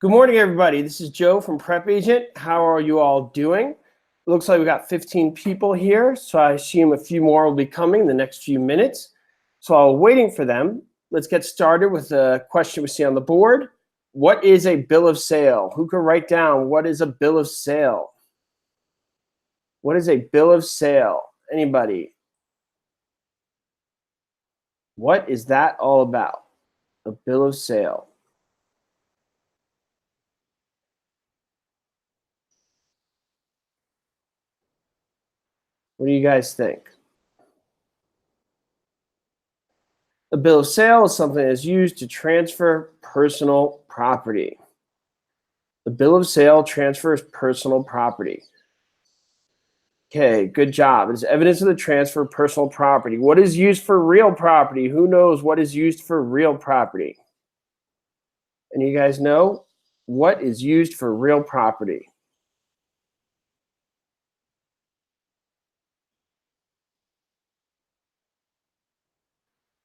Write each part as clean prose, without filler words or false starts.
Good morning, everybody. This is Joe from PrepAgent. How are you all doing? It looks like we got 15 people here, so I assume a few more will be coming in the next few minutes. So while waiting for them, let's get started with the question we see on the board. What is a bill of sale? Who can write down what is a bill of sale? What is a bill of sale? Anybody? What is that all about? A bill of sale. What do you guys think? A bill of sale is something that is used to transfer personal property. The bill of sale transfers personal property. Okay, good job. It is evidence of the transfer of personal property. What is used for real property? Who knows what is used for real property? And you guys know what is used for real property?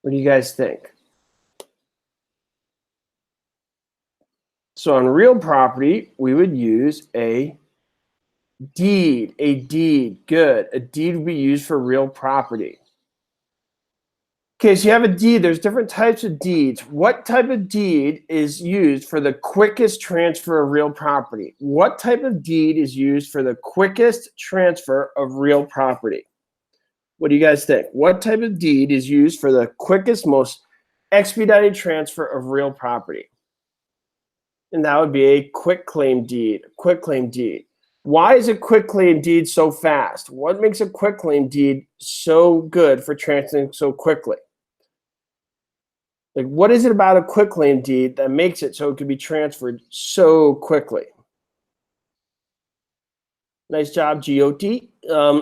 What do you guys think? So on real property, we would use a deed. A deed, good. A deed would be used for real property. Okay, so you have a deed. There's different types of deeds. What type of deed is used for the quickest transfer of real property? What type of deed is used for the quickest transfer of real property? What do you guys think? What type of deed is used for the quickest, most expedited transfer of real property? And that would be a quitclaim deed. Quitclaim deed. Why is a quitclaim deed so fast? What makes a quitclaim deed so good for transferring so quickly? Like, what is it about a quitclaim deed that makes it so it can be transferred so quickly? Nice job, GOT.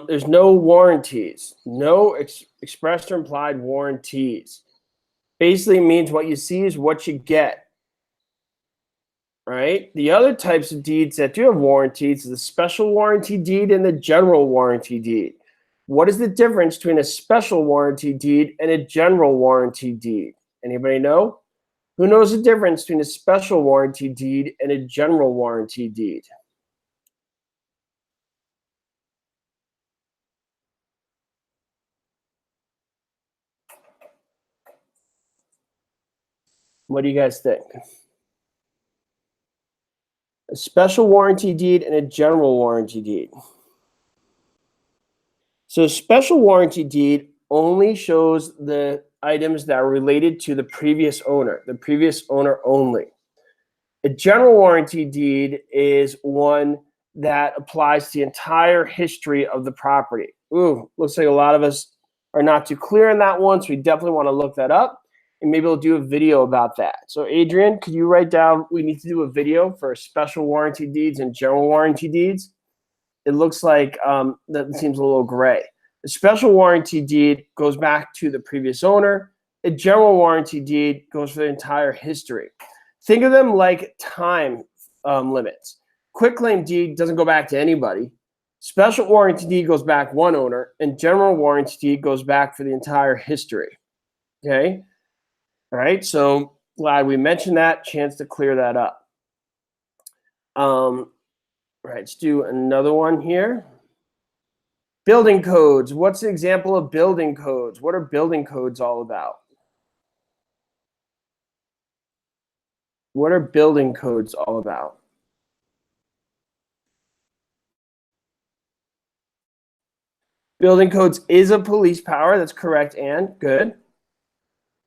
There's no warranties, no expressed or implied warranties. Basically means what you see is what you get. Right? The other types of deeds that do have warranties is the special warranty deed and the general warranty deed. What is the difference between a special warranty deed and a general warranty deed? Anybody know? Who knows the difference between a special warranty deed and a general warranty deed? What do you guys think? A special warranty deed and a general warranty deed. So a special warranty deed only shows the items that are related to the previous owner only. A general warranty deed is one that applies to the entire history of the property. Ooh, looks like a lot of us are not too clear on that one, so we definitely want to look that up, and maybe we'll do a video about that. So Adrian, could you write down, we need to do a video for special warranty deeds and general warranty deeds? It looks like that seems a little gray. A special warranty deed goes back to the previous owner. A general warranty deed goes for the entire history. Think of them like time limits. Quitclaim deed doesn't go back to anybody. Special warranty deed goes back one owner, and general warranty deed goes back for the entire history. Okay? All right, so glad we mentioned that. Chance to clear that up. All right, let's do another one here. Building codes. What's an example of building codes? What are building codes all about? What are building codes all about? Building codes is a police power. That's correct, Ann. Good.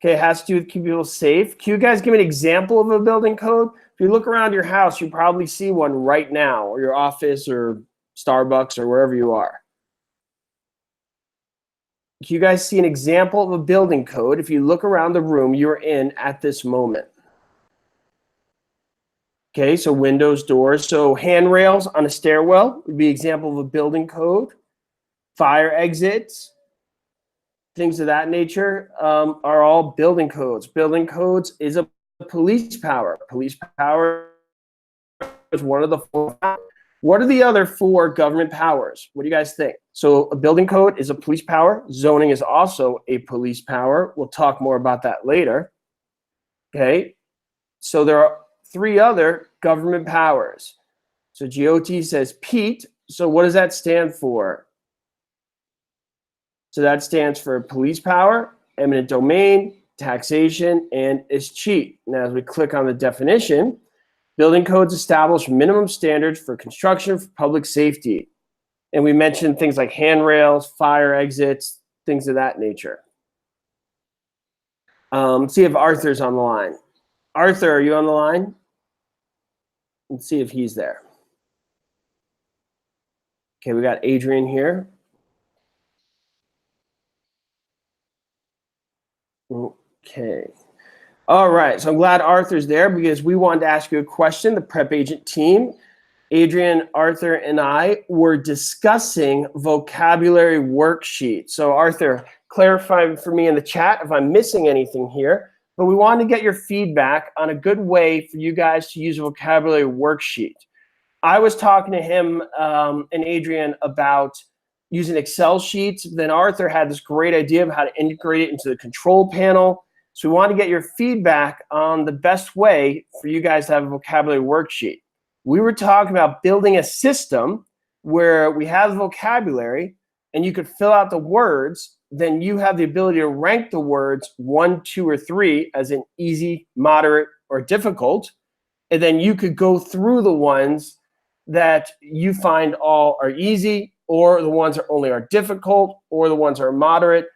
Okay, it has to do with keeping people safe. Can you guys give me an example of a building code? If you look around your house, you probably see one right now, or your office, or Starbucks, or wherever you are. Can you guys see an example of a building code if you look around the room you're in at this moment? Okay, so windows, doors. So handrails on a stairwell would be an example of a building code. Fire exits, things of that nature are all building codes. Building codes is a police power. Police power is one of the four powers. What are the other four government powers? What do you guys think? So a building code is a police power. Zoning is also a police power. We'll talk more about that later. Okay, so there are 3 other government powers. So GOT says Pete. So what does that stand for? So that stands for police power, eminent domain, taxation, and escheat. Now, as we click on the definition, building codes establish minimum standards for construction for public safety. And we mentioned things like handrails, fire exits, things of that nature. See if Arthur's on the line. Arthur, are you on the line? Let's see if he's there. Okay, we got Adrian here. Okay. All right, so I'm glad Arthur's there because we wanted to ask you a question. The PrepAgent team, Adrian, Arthur, and I were discussing vocabulary worksheets. So Arthur, clarify for me in the chat if I'm missing anything here, but we wanted to get your feedback on a good way for you guys to use a vocabulary worksheet. I was talking to him and Adrian about using Excel sheets. Then Arthur had this great idea of how to integrate it into the control panel. So we want to get your feedback on the best way for you guys to have a vocabulary worksheet. We were talking about building a system where we have the vocabulary and you could fill out the words. Then you have the ability to rank the words 1, 2, or 3 as in easy, moderate, or difficult. And then you could go through the ones that you find all are easy, or the ones that only are difficult, or the ones that are moderate.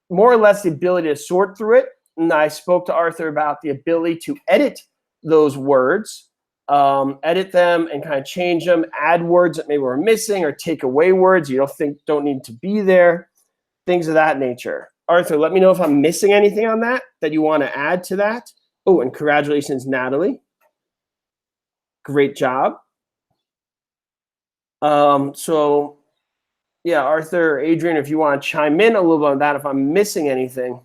More or less the ability to sort through it. And I spoke to Arthur about the ability to edit those words, edit them and kind of change them, add words that maybe were missing or take away words you don't need to be there, things of that nature. Arthur, let me know if I'm missing anything on that you want to add to that. Oh, and congratulations, Natalie. Great job. So yeah, Arthur, Adrian, if you want to chime in a little bit on that, if I'm missing anything,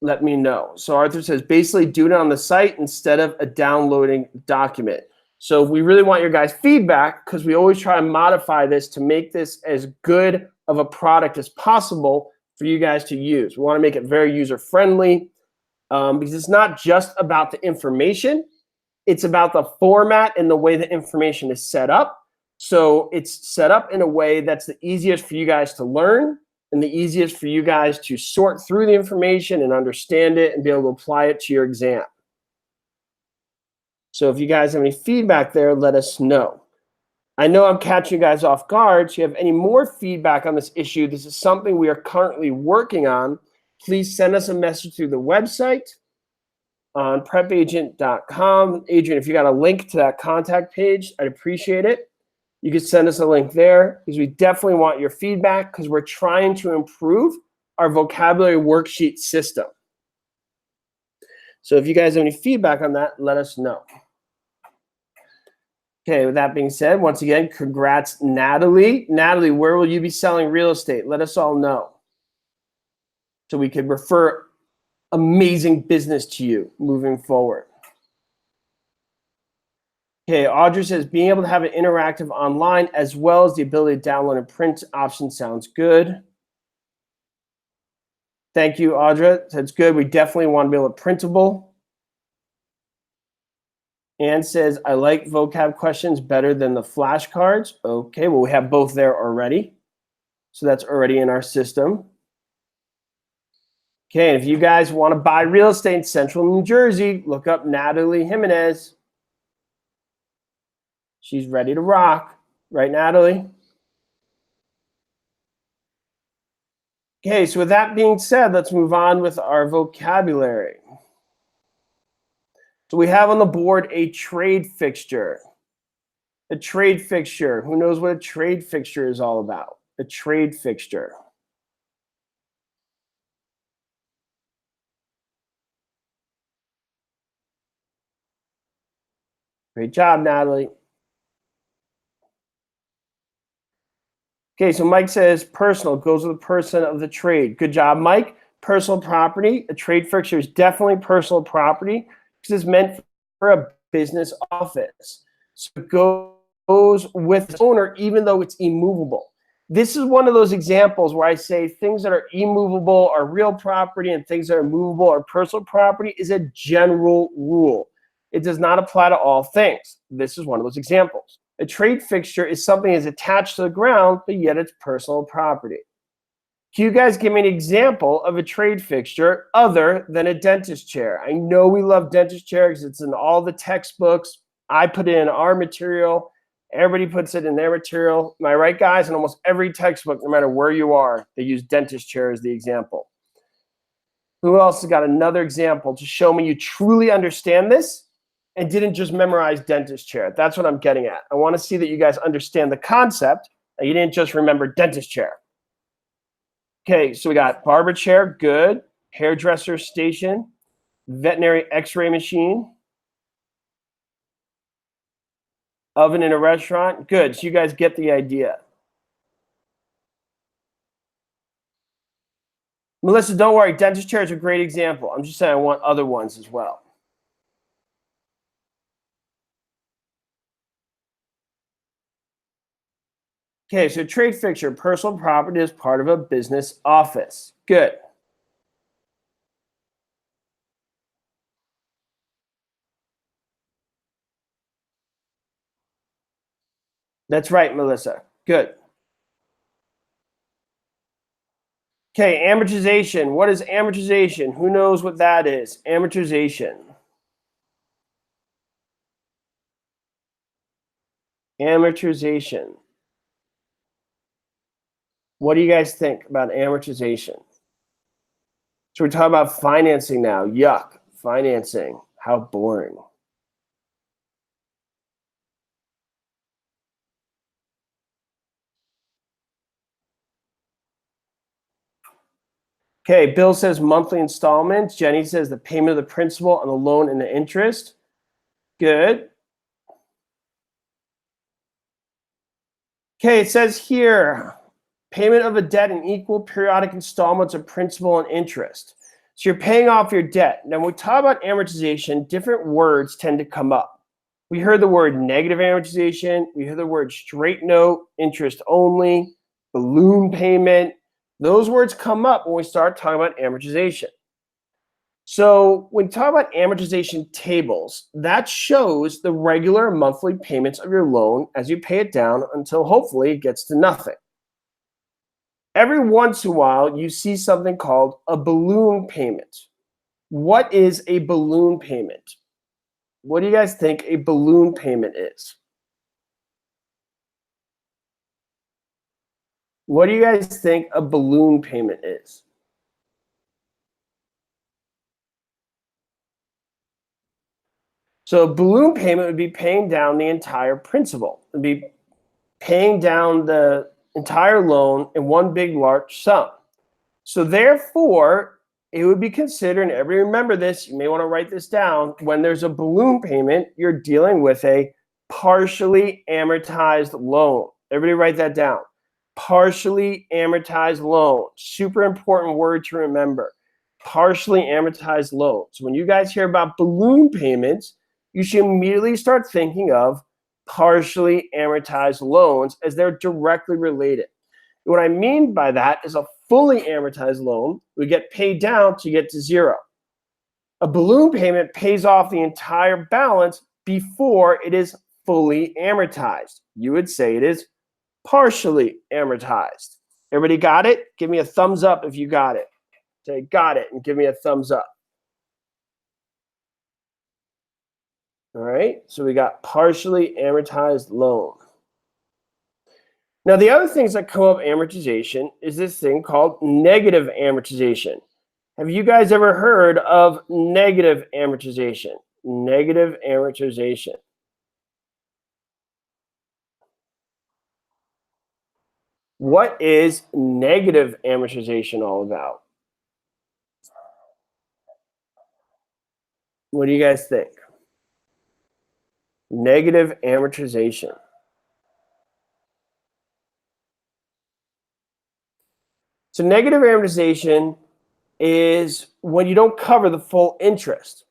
let me know. So Arthur says, basically do it on the site instead of a downloading document. So we really want your guys' feedback because we always try to modify this to make this as good of a product as possible for you guys to use. We want to make it very user-friendly because it's not just about the information. It's about the format and the way the information is set up. So it's set up in a way that's the easiest for you guys to learn and the easiest for you guys to sort through the information and understand it and be able to apply it to your exam. So if you guys have any feedback there, let us know. I know I'm catching you guys off guard. So if you have any more feedback on this issue, this is something we are currently working on. Please send us a message through the website on prepagent.com. Adrian, if you got a link to that contact page, I'd appreciate it. You could send us a link there because we definitely want your feedback because we're trying to improve our vocabulary worksheet system. So if you guys have any feedback on that, let us know. Okay, with that being said, once again, congrats, Natalie. Natalie, where will you be selling real estate? Let us all know so we can refer amazing business to you moving forward. Okay, Audrey says being able to have it interactive online as well as the ability to download and print option sounds good. Thank you, Audrey. That's good. We definitely want to be able to printable. Ann says, I like vocab questions better than the flashcards. Okay, well, we have both there already. So that's already in our system. Okay, and if you guys want to buy real estate in Central New Jersey, look up Natalie Jimenez. She's ready to rock. Right, Natalie? Okay, so with that being said, let's move on with our vocabulary. So we have on the board a trade fixture. A trade fixture. Who knows what a trade fixture is all about? A trade fixture. Great job, Natalie. Okay, so Mike says personal goes with the person of the trade. Good job, Mike. Personal property. A trade fixture is definitely personal property because it's meant for a business office. So it goes with the owner even though it's immovable. This is one of those examples where I say things that are immovable are real property and things that are movable are personal property is a general rule. It does not apply to all things. This is one of those examples. A trade fixture is something that is attached to the ground, but yet it's personal property. Can you guys give me an example of a trade fixture other than a dentist chair? I know we love dentist chairs. It's in all the textbooks. I put it in our material. Everybody puts it in their material. Am I right, guys? In almost every textbook, no matter where you are, they use dentist chair as the example. Who else has got another example to show me you truly understand this and didn't just memorize dentist chair? That's what I'm getting at. I want to see that you guys understand the concept and you didn't just remember dentist chair. Okay, so we got barber chair, good. Hairdresser station, veterinary x-ray machine, oven in a restaurant, good. So you guys get the idea. Melissa, don't worry, dentist chair is a great example. I'm just saying I want other ones as well. Okay, so trade fixture, personal property is part of a business office. Good. That's right, Melissa. Good. Okay, amortization. What is amortization? Who knows what that is? Amortization. Amortization. What do you guys think about amortization? So we're talking about financing now. Yuck. Financing. How boring. Okay, Bill says monthly installments. Jenny says the payment of the principal on the loan and the interest. Good. Okay, it says here, payment of a debt in equal periodic installments of principal and interest. So you're paying off your debt. Now, when we talk about amortization, different words tend to come up. We heard the word negative amortization. We heard the word straight note, interest only, balloon payment. Those words come up when we start talking about amortization. So when you talk about amortization tables, that shows the regular monthly payments of your loan as you pay it down until hopefully it gets to nothing. Every once in a while, you see something called a balloon payment. What is a balloon payment? What do you guys think a balloon payment is? What do you guys think a balloon payment is? So a balloon payment would be paying down the entire principal. It would be paying down the entire loan in one big large sum. So therefore, it would be considered, and everybody remember this, you may want to write this down, when there's a balloon payment, you're dealing with a partially amortized loan. Everybody write that down. Partially amortized loan. Super important word to remember. Partially amortized loan. So when you guys hear about balloon payments, you should immediately start thinking of partially amortized loans as they're directly related. What I mean by that is a fully amortized loan would get paid down to get to zero. A balloon payment pays off the entire balance before it is fully amortized. You would say it is partially amortized. Everybody got it? Give me a thumbs up if you got it. Say got it and give me a thumbs up. All right, so we got partially amortized loan. Now, the other things that come up amortization is this thing called negative amortization. Have you guys ever heard of negative amortization? Negative amortization. What is negative amortization all about? What do you guys think? Negative amortization. So negative amortization is when you don't cover the full interest.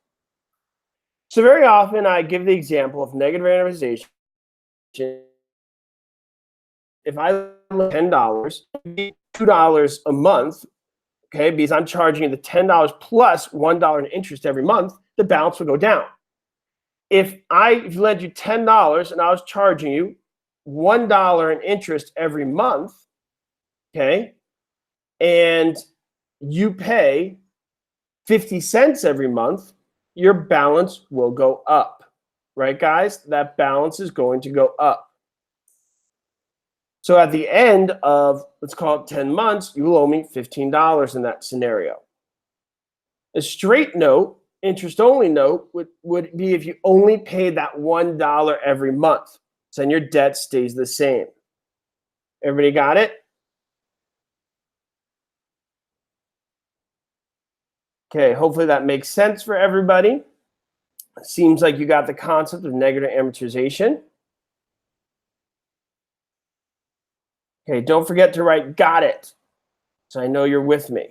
So very often I give the example of negative amortization. If I loan $10, $2 a month, okay, because I'm charging you the $10 plus $1 in interest every month, the balance will go down. if I lent you $10 and I was charging you $1 in interest every month, okay, and you pay 50 cents every month, your balance will go up, right, guys? That balance is going to go up. So at the end of, let's call it 10 months, you will owe me $15 in that scenario. A straight note, interest-only note, would be if you only paid that $1 every month. So then your debt stays the same. Everybody got it? Okay, hopefully that makes sense for everybody. Seems like you got the concept of negative amortization. Okay, don't forget to write got it, so I know you're with me.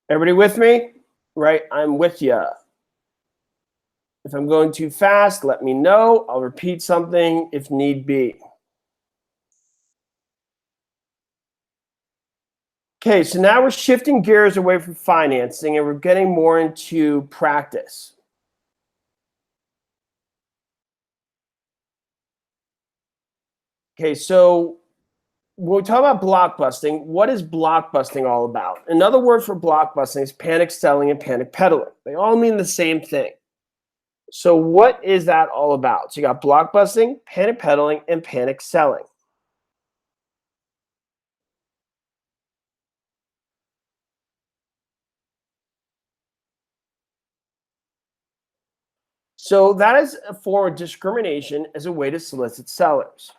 Everybody with me? Right, I'm with you. If I'm going too fast, let me know. I'll repeat something if need be. Okay, so now we're shifting gears away from financing and we're getting more into practice. Okay, so when we talk about blockbusting, what is blockbusting all about? Another word for blockbusting is panic selling and panic peddling. They all mean the same thing. So what is that all about? So you got blockbusting, panic peddling, and panic selling. So that is a form of discrimination as a way to solicit sellers.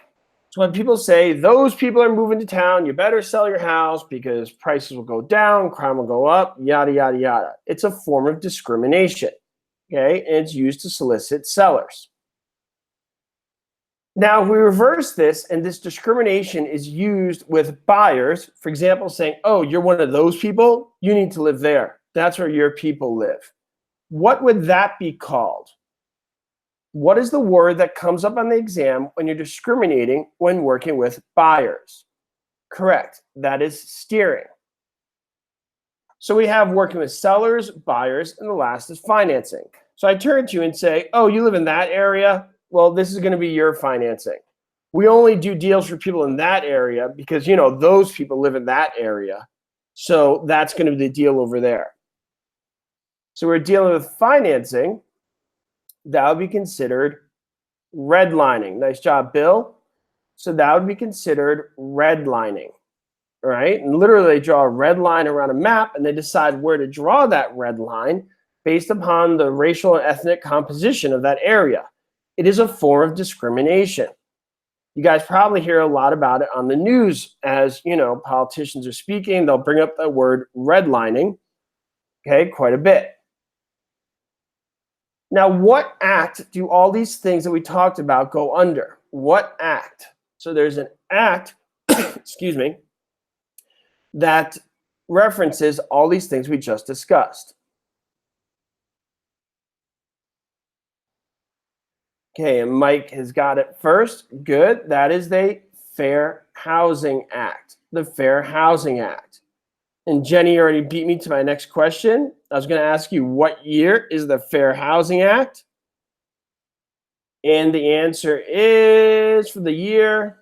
So when people say those people are moving to town, you better sell your house because prices will go down, crime will go up, yada, yada, yada. It's a form of discrimination, okay? And it's used to solicit sellers. Now, if we reverse this and this discrimination is used with buyers, for example, saying, oh, you're one of those people, you need to live there. That's where your people live. What would that be called? What is the word that comes up on the exam when you're discriminating when working with buyers? Correct. That is steering. So we have working with sellers, buyers, and the last is financing. So I turn to you and say, oh, you live in that area? Well, this is going to be your financing. We only do deals for people in that area because, you know, those people live in that area. So that's going to be the deal over there. So we're dealing with financing. That would be considered redlining. Nice job, Bill. So that would be considered redlining. All right, and literally they draw a red line around a map and they decide where to draw that red line based upon the racial and ethnic composition of that area. It is a form of discrimination. You guys probably hear a lot about it on the news as, you know, politicians are speaking. They'll bring up the word redlining, okay, quite a bit. Now, what act do all these things that we talked about go under? What act? So there's an act, excuse me, that references all these things we just discussed. Okay, and Mike has got it first. Good. That is the Fair Housing Act. The Fair Housing Act. And Jenny already beat me to my next question. I was going to ask you, what year is the Fair Housing Act? And the answer is for the year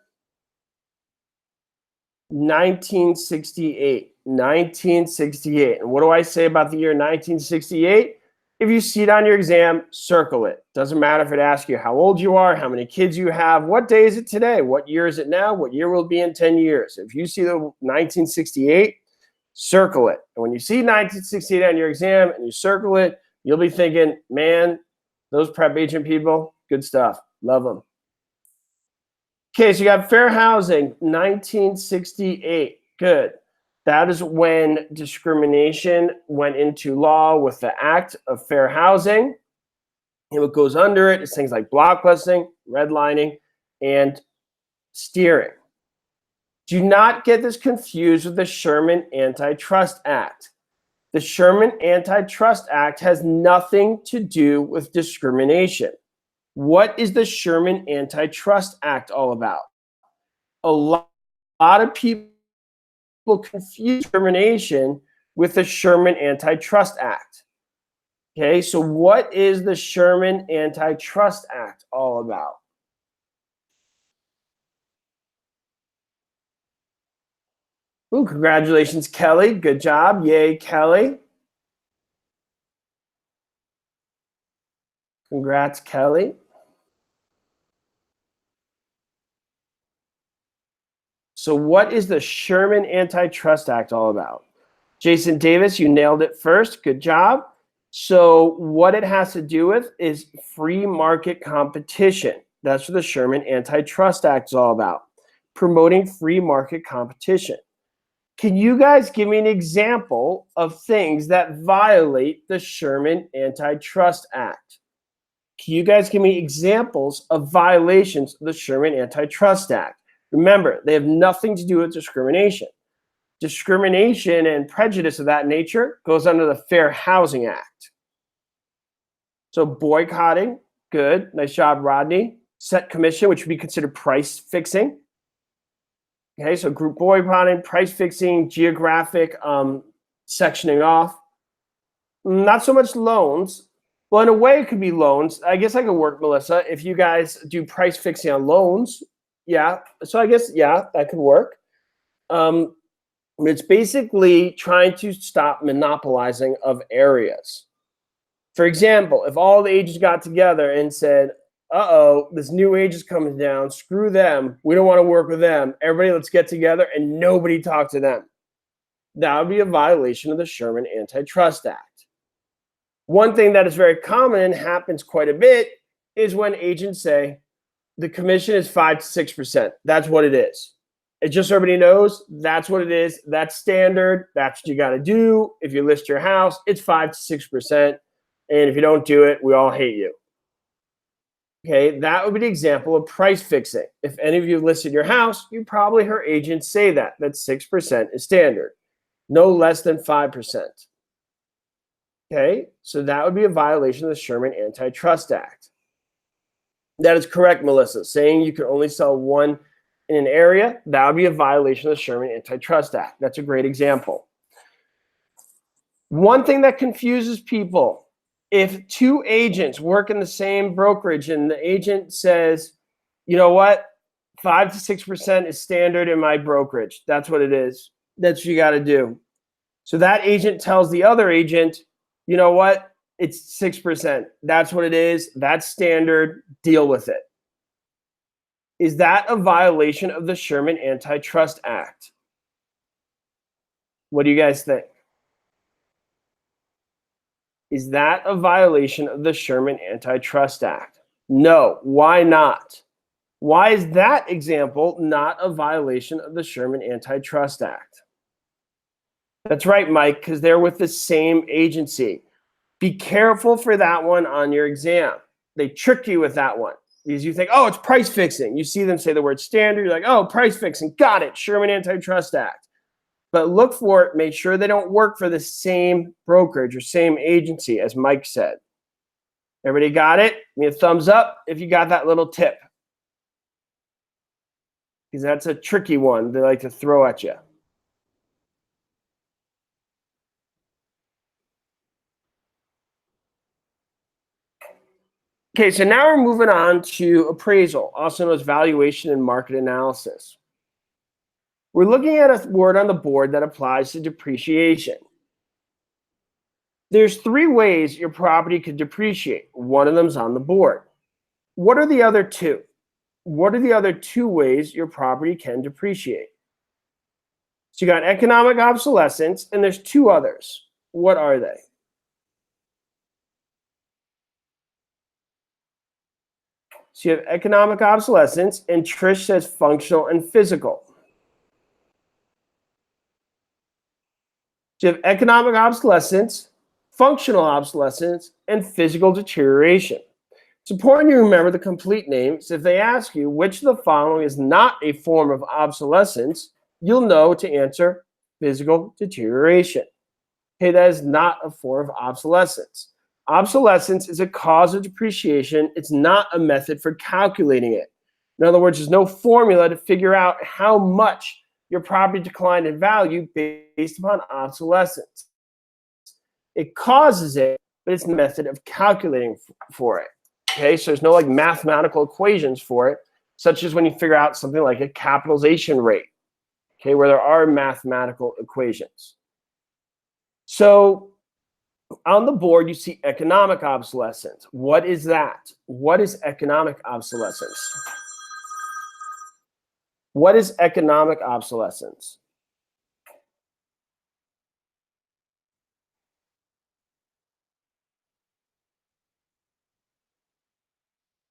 1968. 1968. And what do I say about the year 1968? If you see it on your exam, circle it. Doesn't matter if it asks you how old you are, how many kids you have, what day is it today, what year is it now, what year will it be in 10 years. If you see the 1968, circle it. And when you see 1968 on your exam and you circle it, you'll be thinking, man, those prep agent people, good stuff. Love them. Okay, so you got fair housing, 1968. Good. That is when discrimination went into law with the Act of Fair Housing. And what goes under it is things like blockbusting, redlining, and steering. Do not get this confused with the Sherman Antitrust Act. The Sherman Antitrust Act has nothing to do with discrimination. What is the Sherman Antitrust Act all about? A lot of people confuse discrimination with the Sherman Antitrust Act. Okay, so what is the Sherman Antitrust Act all about? Ooh, congratulations, Kelly. Good job. Yay, Kelly. Congrats, Kelly. So what is the Sherman Antitrust Act all about? Jason Davis, you nailed it first. Good job. So what it has to do with is free market competition. That's what the Sherman Antitrust Act is all about. Promoting free market competition. Can you guys give me an example of things that violate the Sherman Antitrust Act? Can you guys give me examples of violations of the Sherman Antitrust Act? Remember, they have nothing to do with discrimination. Discrimination and prejudice of that nature goes under the Fair Housing Act. So boycotting, good. Nice job, Rodney. Set commission, which would be considered price fixing. Okay, so group boycotting, price fixing, geographic sectioning off. Not so much loans. Well, in a way, it could be loans. I guess I could work, Melissa, if you guys do price fixing on loans. Yeah, so I guess, yeah, that could work. It's basically trying to stop monopolizing of areas. For example, if all the agents got together and said, uh-oh, this new agent's coming down, screw them, we don't want to work with them, everybody let's get together and nobody talk to them. That would be a violation of the Sherman Antitrust Act. One thing that is very common and happens quite a bit is when agents say, the commission is 5 to 6%. That's what it is. It just so everybody knows, that's what it is. That's standard. That's what you got to do. If you list your house, it's 5 to 6%. And if you don't do it, we all hate you. Okay, that would be the example of price fixing. If any of you listed your house, you probably heard agents say that 6% is standard, no less than 5%. Okay, so that would be a violation of the Sherman Antitrust Act. That is correct, Melissa. Saying you can only sell one in an area, that would be a violation of the Sherman Antitrust Act. That's a great example. One thing that confuses people, if two agents work in the same brokerage and the agent says, you know what, 5 to 6% is standard in my brokerage. That's what it is. That's what you got to do. So that agent tells the other agent, you know what, it's 6%. That's what it is. That's standard. Deal with it. Is that a violation of the Sherman Antitrust Act? What do you guys think? Is that a violation of the Sherman Antitrust Act? No. Why not? Why is that example not a violation of the Sherman Antitrust Act? That's right, Mike, because they're with the same agency. Be careful for that one on your exam. They trick you with that one because you think, oh, it's price fixing. You see them say the word standard. You're like, oh, price fixing. Got it. Sherman Antitrust Act. But look for it. Make sure they don't work for the same brokerage or same agency, as Mike said. Everybody got it? Give me a thumbs up if you got that little tip. Because that's a tricky one they like to throw at you. Okay, so now we're moving on to appraisal, also known as valuation and market analysis. We're looking at a word on the board that applies to depreciation. There's 3 ways your property could depreciate. One of them's on the board. What are the other 2? What are the other 2 ways your property can depreciate? So you got economic obsolescence, and there's 2 others. What are they? So you have economic obsolescence, and Trish says functional and physical. So you have economic obsolescence, functional obsolescence, and physical deterioration. It's important you remember the complete names. If they ask you which of the following is not a form of obsolescence, you'll know to answer physical deterioration. Okay, that is not a form of obsolescence. Obsolescence is a cause of depreciation. It's not a method for calculating it. In other words, there's no formula to figure out how much your property declined in value based upon obsolescence. It causes it but it's the method of calculating for it. Okay, so there's no like mathematical equations for it, such as when you figure out something like a capitalization rate, okay, where there are mathematical equations. So on the board, you see economic obsolescence. What is that? What is economic obsolescence? What is economic obsolescence?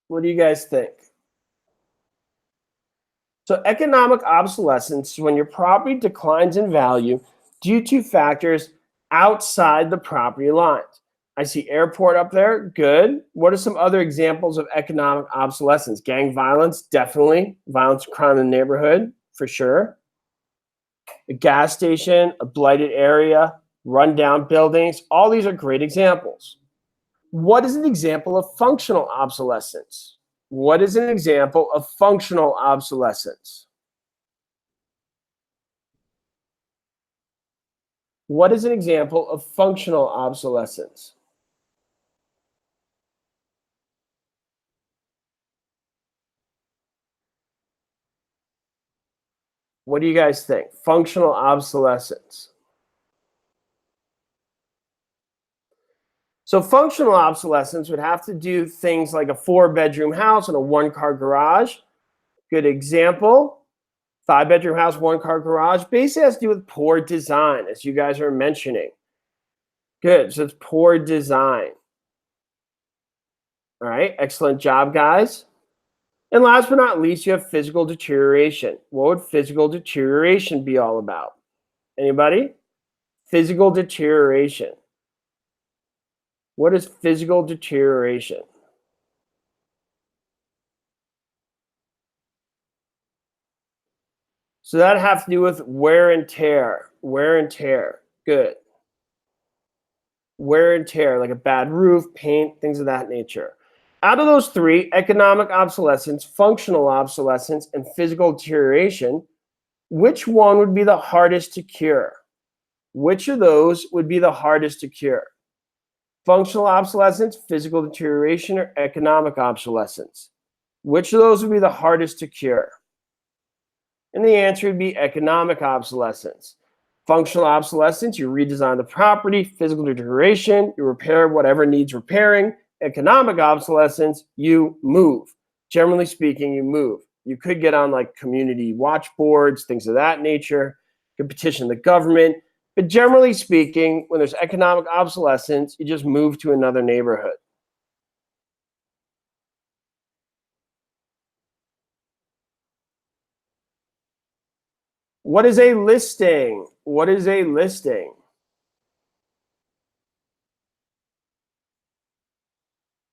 What do you guys think? So economic obsolescence is when your property declines in value due to factors outside the property lines. I see airport up there. Good. What are some other examples of economic obsolescence? Gang violence, definitely. Violence, crime in the neighborhood, for sure. A gas station, a blighted area, rundown buildings. All these are great examples. What is an example of functional obsolescence? What is an example of functional obsolescence? What is an example of functional obsolescence? What do you guys think? Functional obsolescence. So functional obsolescence would have to do things like a 4-bedroom house and a 1-car garage. Good example. 5-bedroom house, 1-car garage. Basically has to do with poor design, as you guys are mentioning. Good. So it's poor design. All right. Excellent job, guys. And last but not least, you have physical deterioration. What would physical deterioration be all about? Anybody? Physical deterioration. What is physical deterioration? So that has to do with wear and tear. Wear and tear. Good. Wear and tear, like a bad roof, paint, things of that nature. Out of those three, economic obsolescence, functional obsolescence, and physical deterioration, which one would be the hardest to cure? Which of those would be the hardest to cure? Functional obsolescence, physical deterioration, or economic obsolescence? Which of those would be the hardest to cure? And the answer would be economic obsolescence. Functional obsolescence, you redesign the property. Physical deterioration, you repair whatever needs repairing. Economic obsolescence, you move. Generally speaking, you move. You could get on like community watch boards, things of that nature. You could petition the government. But generally speaking, when there's economic obsolescence, you just move to another neighborhood. What is a listing? What is a listing?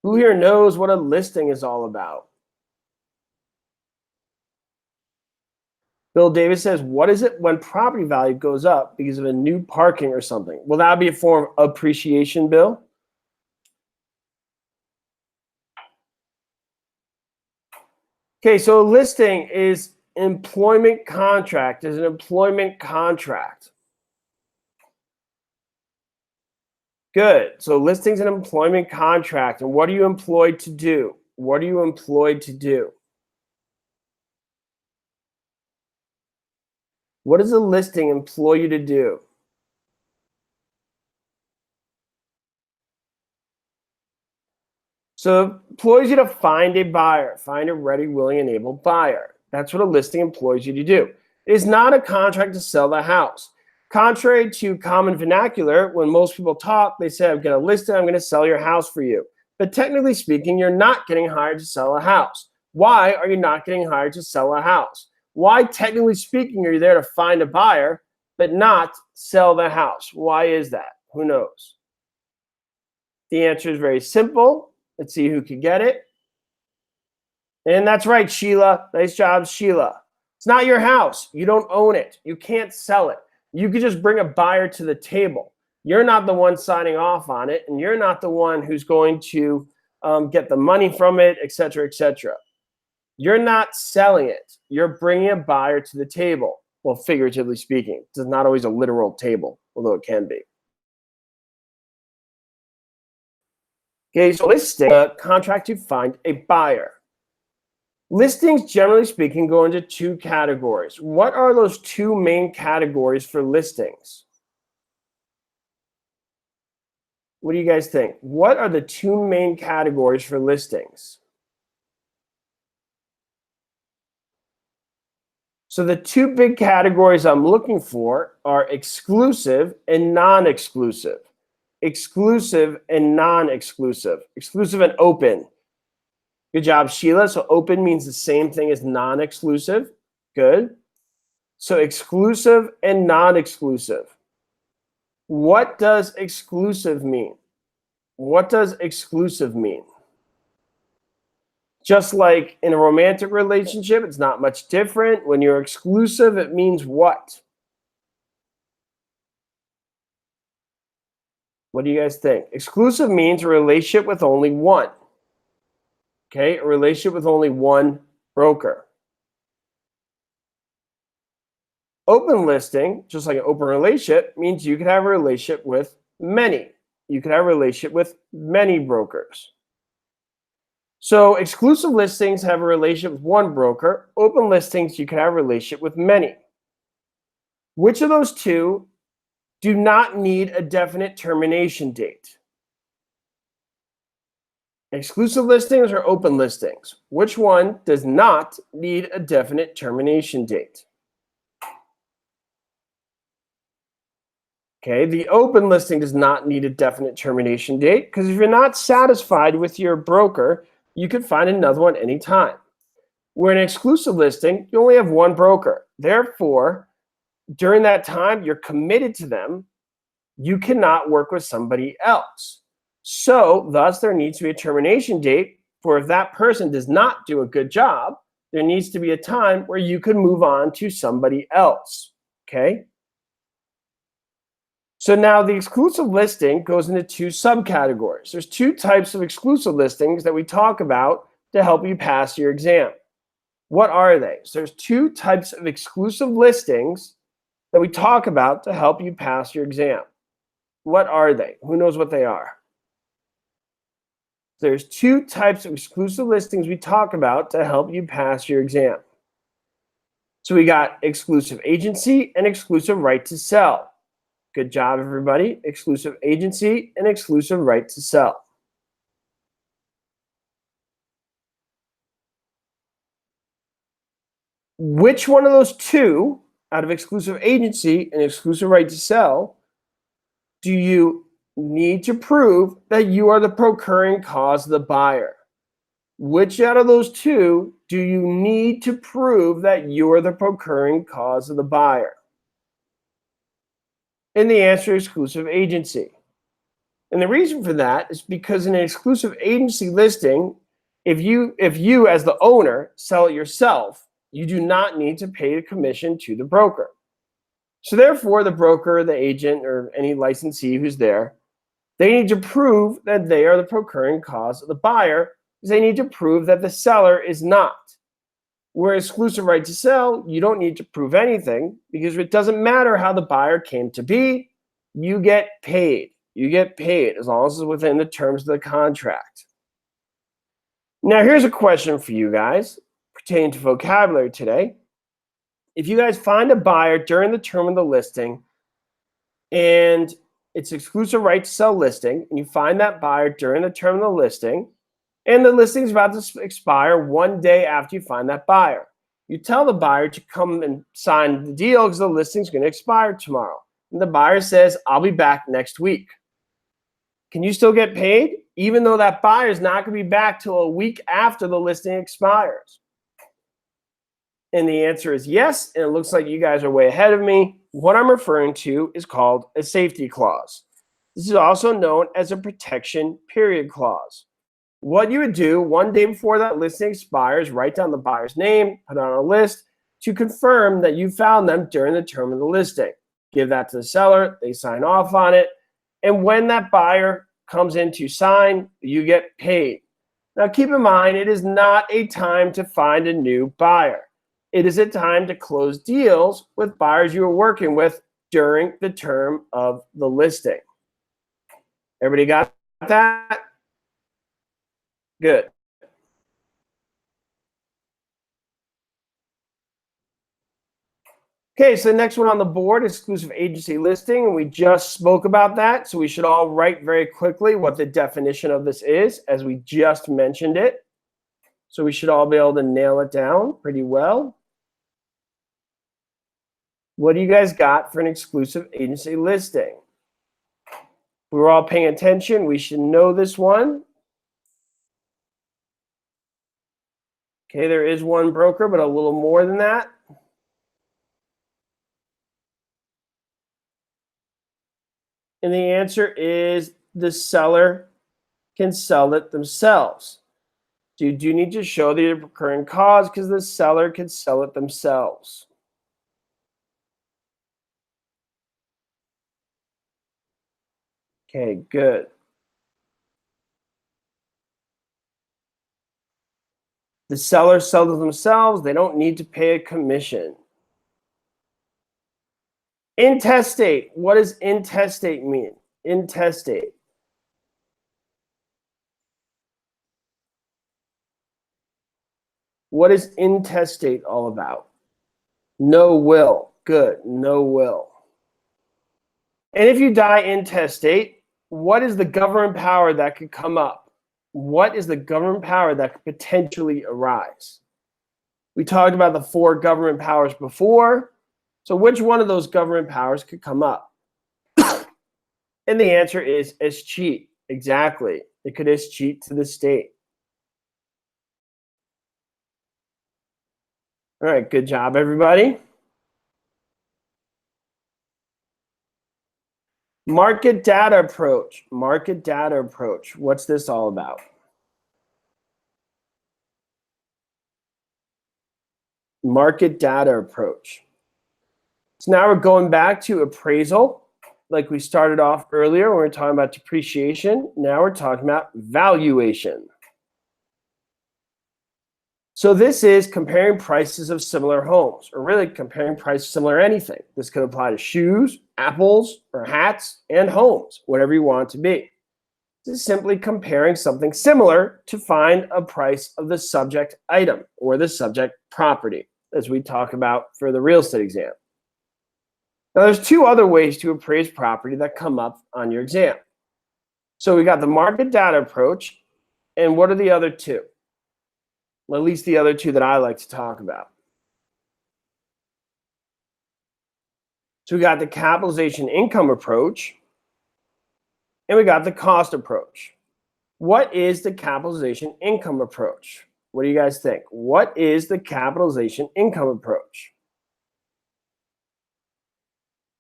Who here knows what a listing is all about? Bill Davis says, what is it when property value goes up because of a new parking or something? Will that be a form of appreciation, Bill? Okay, so a listing is employment contract, is an employment contract. Good. So listing's an employment contract. And what are you employed to do? What are you employed to do? What does a listing employ you to do? So it employs you to find a buyer, find a ready, willing, and able buyer. That's what a listing employs you to do. It is not a contract to sell the house. Contrary to common vernacular, when most people talk, they say, I'm going to list it, I'm going to sell your house for you. But technically speaking, you're not getting hired to sell a house. Why are you not getting hired to sell a house? Why, technically speaking, are you there to find a buyer, but not sell the house? Why is that? Who knows? The answer is very simple. Let's see who could get it. And that's right, Sheila. Nice job, Sheila. It's not your house. You don't own it. You can't sell it. You could just bring a buyer to the table. You're not the one signing off on it, and you're not the one who's going to get the money from it, et cetera, et cetera. You're not selling it. You're bringing a buyer to the table. Well, figuratively speaking, it's not always a literal table, although it can be. Okay, so listing a contract to find a buyer. Listings, generally speaking, go into two categories. What are those two main categories for listings? What do you guys think? What are the two main categories for listings? So the two big categories I'm looking for are exclusive and non-exclusive. Exclusive and non-exclusive. Exclusive and open. Good job, Sheila. So open means the same thing as non-exclusive. Good. So exclusive and non-exclusive. What does exclusive mean? What does exclusive mean? Just like in a romantic relationship, it's not much different. When you're exclusive, it means what? What do you guys think? Exclusive means a relationship with only one. Okay, a relationship with only one broker. Open listing, just like an open relationship, means you can have a relationship with many. You can have a relationship with many brokers. So exclusive listings have a relationship with one broker. Open listings, you can have a relationship with many. Which of those two do not need a definite termination date? Exclusive listings or open listings? Which one does not need a definite termination date? Okay, the open listing does not need a definite termination date because if you're not satisfied with your broker, you can find another one anytime. Where an exclusive listing, you only have one broker. Therefore, during that time, you're committed to them. You cannot work with somebody else. So, thus, there needs to be a termination date for if that person does not do a good job, there needs to be a time where you can move on to somebody else. Okay? So now the exclusive listing goes into two subcategories. There's two types of exclusive listings that we talk about to help you pass your exam. What are they? So there's two types of exclusive listings that we talk about to help you pass your exam. What are they? Who knows what they are? There's two types of exclusive listings we talk about to help you pass your exam. So we got exclusive agency and exclusive right to sell. Good job, everybody. Exclusive agency and exclusive right to sell. Which one of those two, out of exclusive agency and exclusive right to sell, do you need to prove that you are the procuring cause of the buyer? Which out of those two do you need to prove that you are the procuring cause of the buyer? And the answer is exclusive agency. And the reason for that is because in an exclusive agency listing, if you as the owner sell it yourself, you do not need to pay a commission to the broker. So therefore, the broker, the agent, or any licensee who's there, they need to prove that they are the procuring cause of the buyer, because they need to prove that the seller is not. Whereas exclusive right to sell, you don't need to prove anything because it doesn't matter how the buyer came to be, you get paid. You get paid as long as it's within the terms of the contract. Now, here's a question for you guys pertaining to vocabulary today. If you guys find a buyer during the term of the listing and it's exclusive right to sell listing, and you find that buyer during the term of the listing, and the listing is about to expire one day after you find that buyer, you tell the buyer to come and sign the deal because the listing is going to expire tomorrow. And the buyer says, I'll be back next week. Can you still get paid even though that buyer is not going to be back till a week after the listing expires? And the answer is yes, and it looks like you guys are way ahead of me. What I'm referring to is called a safety clause. This is also known as a protection period clause. What you would do one day before that listing expires, write down the buyer's name, put it on a list to confirm that you found them during the term of the listing. Give that to the seller, they sign off on it, and when that buyer comes in to sign, you get paid. Now keep in mind, it is not a time to find a new buyer. It is a time to close deals with buyers you are working with during the term of the listing. Everybody got that? Good. Okay, so the next one on the board, exclusive agency listing, and we just spoke about that, so we should all write very quickly what the definition of this is, as we just mentioned it. So we should all be able to nail it down pretty well. What do you guys got for an exclusive agency listing? We were all paying attention. We should know this one. Okay, there is one broker, but a little more than that. And the answer is the seller can sell it themselves. So you do need to show the recurring cause because the seller can sell it themselves. Okay, good. The sellers sell it themselves. They don't need to pay a commission. Intestate. What does intestate mean? Intestate. What is intestate all about? No will. Good. No will. And if you die intestate, what is the government power that could come up? What is the government power that could potentially arise? We talked about the 4 government powers before. So which one of those government powers could come up? And the answer is escheat. Exactly. It could escheat to the state. All right, good job, everybody. Market data approach. Market data approach. What's this all about? Market data approach. So now we're going back to appraisal, like we started off earlier when we were talking about depreciation. Now we're talking about valuation. So this is comparing prices of similar homes, or really comparing prices similar to anything. This could apply to shoes, apples, or hats, and homes, whatever you want it to be. This is simply comparing something similar to find a price of the subject item or the subject property, as we talk about for the real estate exam. Now, there's 2 other ways to appraise property that come up on your exam. So we got the market data approach, and what are the other 2? Well, at least the other 2 that I like to talk about. So we got the capitalization income approach, and we got the cost approach. What is the capitalization income approach? What do you guys think? What is the capitalization income approach?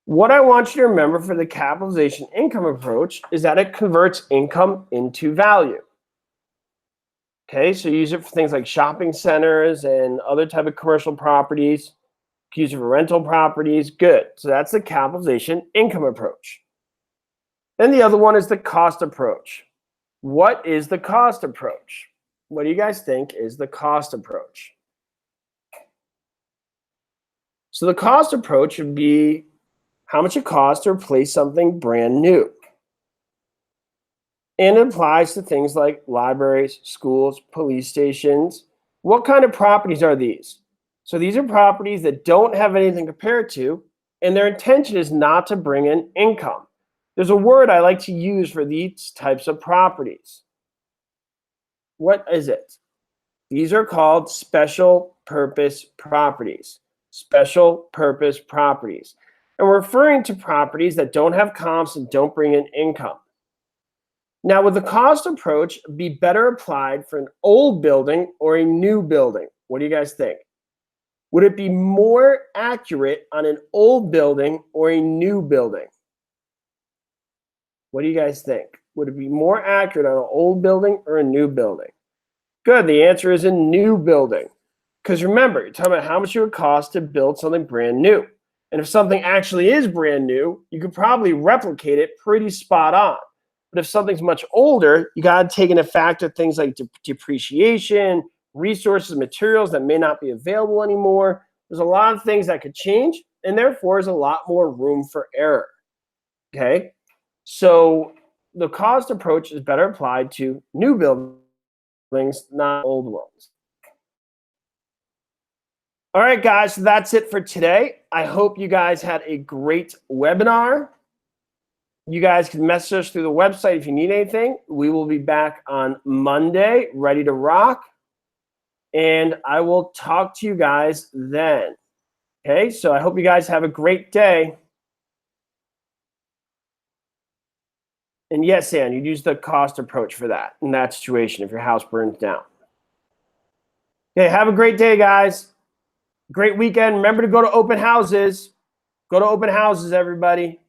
What I want you to remember for the capitalization income approach is that it converts income into value. Okay, so use it for things like shopping centers and other type of commercial properties. Use it for rental properties. Good. So that's the capitalization income approach. Then the other one is the cost approach. What is the cost approach? What do you guys think is the cost approach? So the cost approach would be how much it costs to replace something brand new. And it applies to things like libraries, schools, police stations. What kind of properties are these? So these are properties that don't have anything compared to, and their intention is not to bring in income. There's a word I like to use for these types of properties. What is it? These are called special purpose properties. Special purpose properties. And we're referring to properties that don't have comps and don't bring in income. Now, would the cost approach be better applied for an old building or a new building? What do you guys think? Would it be more accurate on an old building or a new building? What do you guys think? Would it be more accurate on an old building or a new building? Good. The answer is a new building. Because remember, you're talking about how much it would cost to build something brand new. And if something actually is brand new, you could probably replicate it pretty spot on. But if something's much older, you got to take into factor things like depreciation, resources, materials that may not be available anymore. There's a lot of things that could change, and therefore there's a lot more room for error. Okay, so the cost approach is better applied to new buildings buildings, not old ones. All right, guys, so that's it for today. I hope you guys had a great webinar. You guys can message us through the website if you need anything. We will be back on Monday, ready to rock. And I will talk to you guys then. Okay, so I hope you guys have a great day. And yes, Ann, you'd use the cost approach for that in that situation if your house burns down. Okay, have a great day, guys. Great weekend. Remember to go to open houses. Go to open houses, everybody.